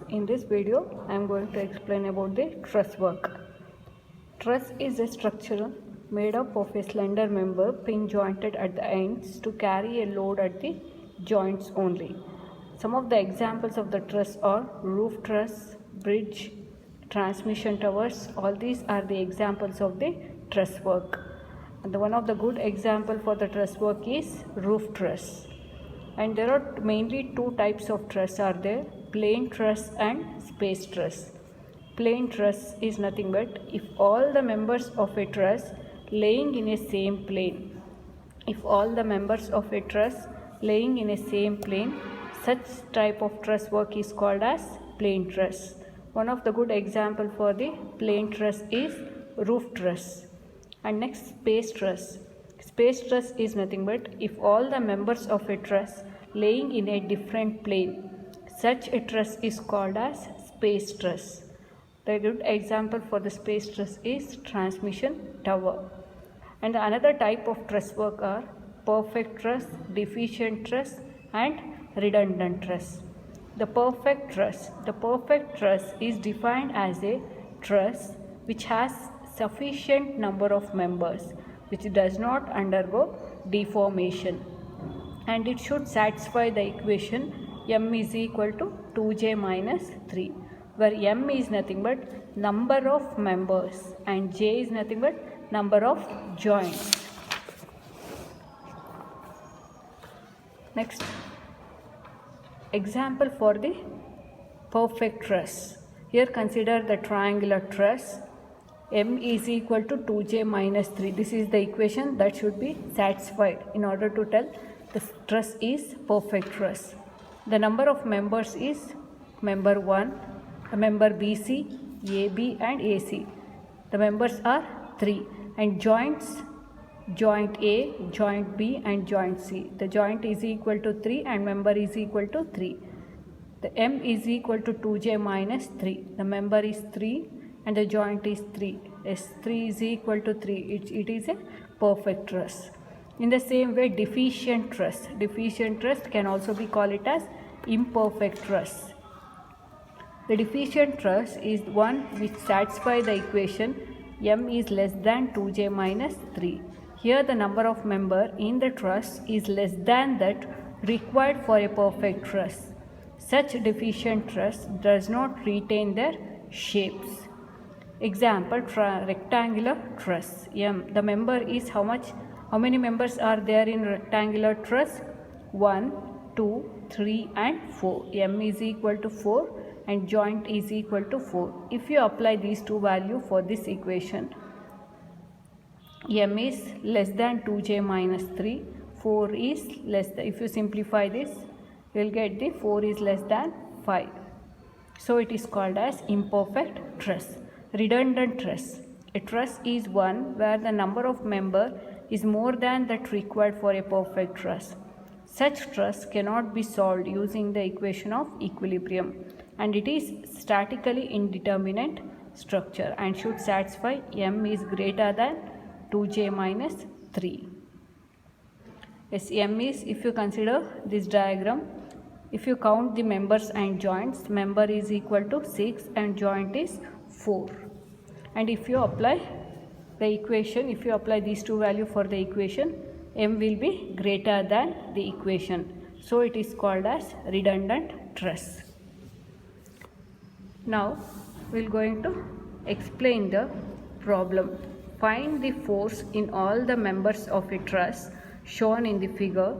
In this video, I am going to explain about the truss work. Truss is a structure made up of a slender member pin jointed at the ends to carry a load at the joints only. Some of the examples of the truss are roof truss, bridge, transmission towers. All these are the examples of the truss work. And one of the good example for the truss work is roof truss. And there are mainly two types of truss are there, plain truss and space truss. Plain truss is nothing but if all the members of a truss laying in a same plane. If all the members of a truss laying in a same plane, such type of truss work is called as plain truss. One of the good example for the plain truss is roof truss. And next, space truss. Space truss is nothing but if all the members of a truss laying in a different plane. Such a truss is called as space truss. The good example for the space truss is transmission tower. And another type of truss work are perfect truss, deficient truss and redundant truss. The perfect truss is defined as a truss which has sufficient number of members which does not undergo deformation, and it should satisfy the equation m is equal to 2j minus 3, where m is nothing but number of members and j is nothing but number of joints. Next, example for the perfect truss. Here consider the triangular truss. M is equal to 2j minus 3. This is the equation that should be satisfied in order to tell the truss is perfect truss. The number of members is member 1, the member BC, AB and AC. The members are 3 and joints, joint A, joint B and joint C. The joint is equal to 3 and member is equal to 3. The M is equal to 2j minus 3. The member is 3 and the joint is 3. S3 is equal to 3. It is a perfect truss. In the same way, deficient truss. Deficient truss can also be called it as imperfect truss. The deficient truss is one which satisfies the equation m is less than 2j minus 3. Here the number of member in the truss is less than that required for a perfect truss. Such deficient truss does not retain their shapes. Example, rectangular truss. M. The member is how much? How many members are there in rectangular truss? 1, 2, 3 and 4. M is equal to 4 and joint is equal to 4. If you apply these two values for this equation, M is less than 2j minus 3. 4 is less than, if you simplify this, you will get the 4 is less than 5. So it is called as imperfect truss. Redundant truss. A truss is one where the number of members is more than that required for a perfect truss. Such truss cannot be solved using the equation of equilibrium, and it is statically indeterminate structure and should satisfy m is greater than 2j minus 3. Yes, m is, if you consider this diagram, if you count the members and joints, member is equal to 6 and joint is 4. And if you apply the equation, if you apply these two values for the equation, m will be greater than the equation. So it is called as redundant truss. Now we are going to explain the problem. Find the force in all the members of a truss shown in the figure.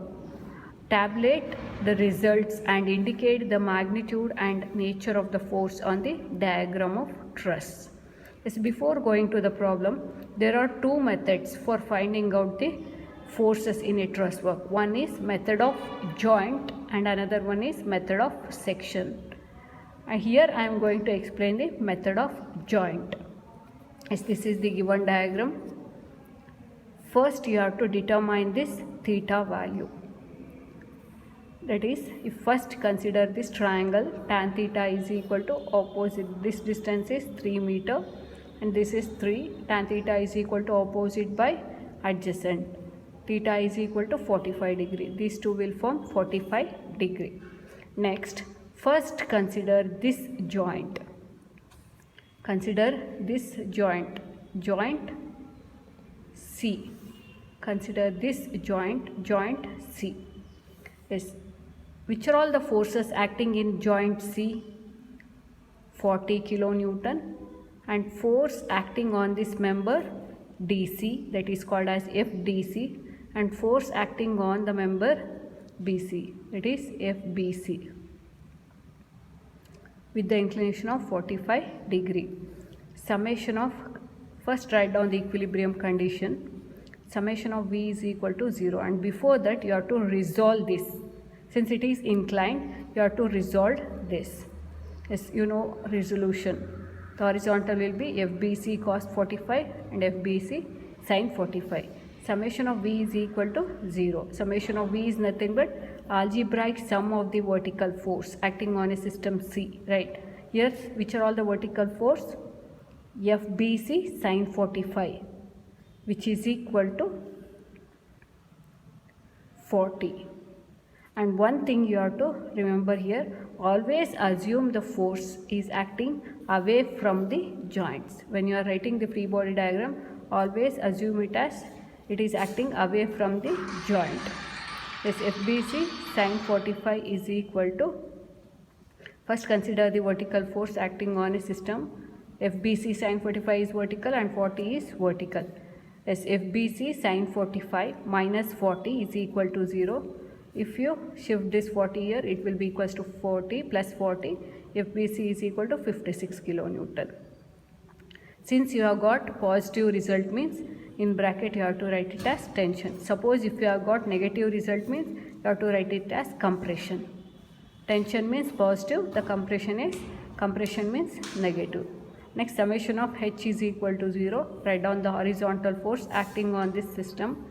Tabulate the results and indicate the magnitude and nature of the force on the diagram of truss. Yes, before going to the problem, there are two methods for finding out the forces in a truss work. One is method of joint and another one is method of section. And here I am going to explain the method of joint. Yes, this is the given diagram. First you have to determine this theta value. That is, if first consider this triangle, tan theta is equal to opposite. This distance is 3 meter and this is 3. Tan theta is equal to opposite by adjacent. Theta is equal to 45 degree. These two will form 45 degree. Next, First consider this joint. Consider this joint, joint C. Consider this joint, joint C. Yes. Which are all the forces acting in joint C? 40 kilonewton, and force acting on this member DC, that is called as FDC, and force acting on the member BC, that is FBC, with the inclination of 45 degree. Summation of, first write down the equilibrium condition. Summation of V is equal to 0, and before that you have to resolve this. Since it is inclined, you have to resolve this. Yes, you know resolution. The horizontal will be FBC cos 45 and FBC sin 45. Summation of V is equal to 0. Summation of V is nothing but algebraic sum of the vertical force acting on a system C, right? Here, which are all the vertical force? FBC sin 45, which is equal to 40. And one thing you have to remember here, always assume the force is acting away from the joints. When you are writing the free body diagram, always assume it as it is acting away from the joint. This FBC sin 45 is equal to, first consider the vertical force acting on a system. FBC sin 45 is vertical and 40 is vertical. As FBC sin 45 minus 40 is equal to 0. If you shift this 40 here, it will be equals to 40 plus 40. FBC is equal to 56 kilonewton. Since you have got positive result, means in bracket you have to write it as tension. Suppose if you have got negative result, means you have to write it as compression. Tension means positive, the compression means negative. Next, summation of H is equal to 0. Write down the horizontal force acting on this system.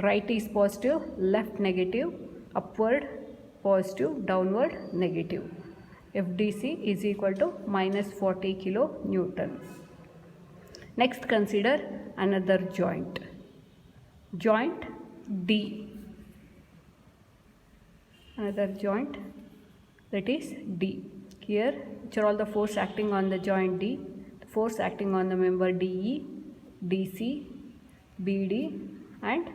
Right is positive, left negative, upward positive, downward negative. FDC is equal to minus 40 kilonewton. Next, consider another joint. Joint D. Another joint, that is D. Here, which are all the force acting on the joint D? The force acting on the member DE, DC, BD, and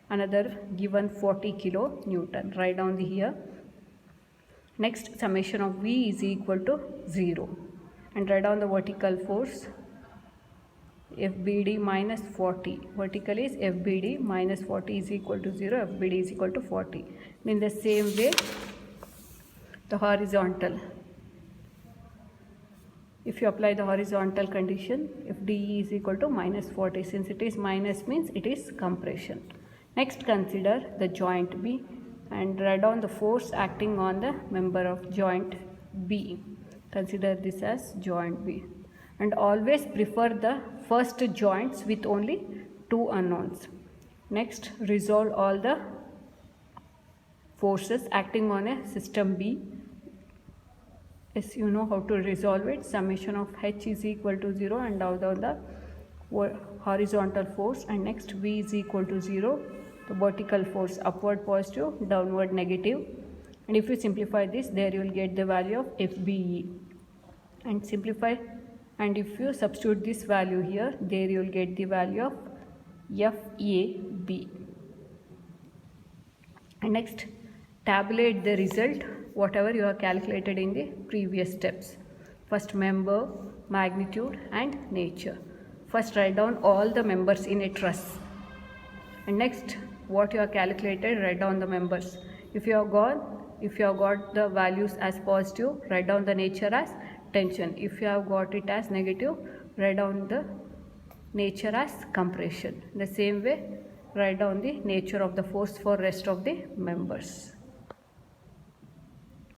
another given 40 kilonewton. Write down the here. Next, summation of V is equal to 0, and write down the vertical force FBD minus 40. Vertical is FBD minus 40 is equal to 0. FBD is equal to 40. In the same way, the horizontal. If you apply the horizontal condition, FDE is equal to minus 40. Since it is minus, means it is compression. Next, consider the joint B and write down the force acting on the member of joint B. Consider this as joint B. And always prefer the first joints with only two unknowns. Next, resolve all the forces acting on a system B. Yes, you know how to resolve it. Summation of H is equal to 0 and down the horizontal force, and next V is equal to 0. The vertical force upward positive, downward negative, and if you simplify this, there you will get the value of FBE, and simplify, and if you substitute this value here, there you will get the value of FAB. And next, tabulate the result whatever you have calculated in the previous steps. First, member, magnitude and nature. First, write down all the members in a truss, and next, what you have calculated, write down the members. If you have got the values as positive, write down the nature as tension. If you have got it as negative, write down the nature as compression. The same way, write down the nature of the force for rest of the members.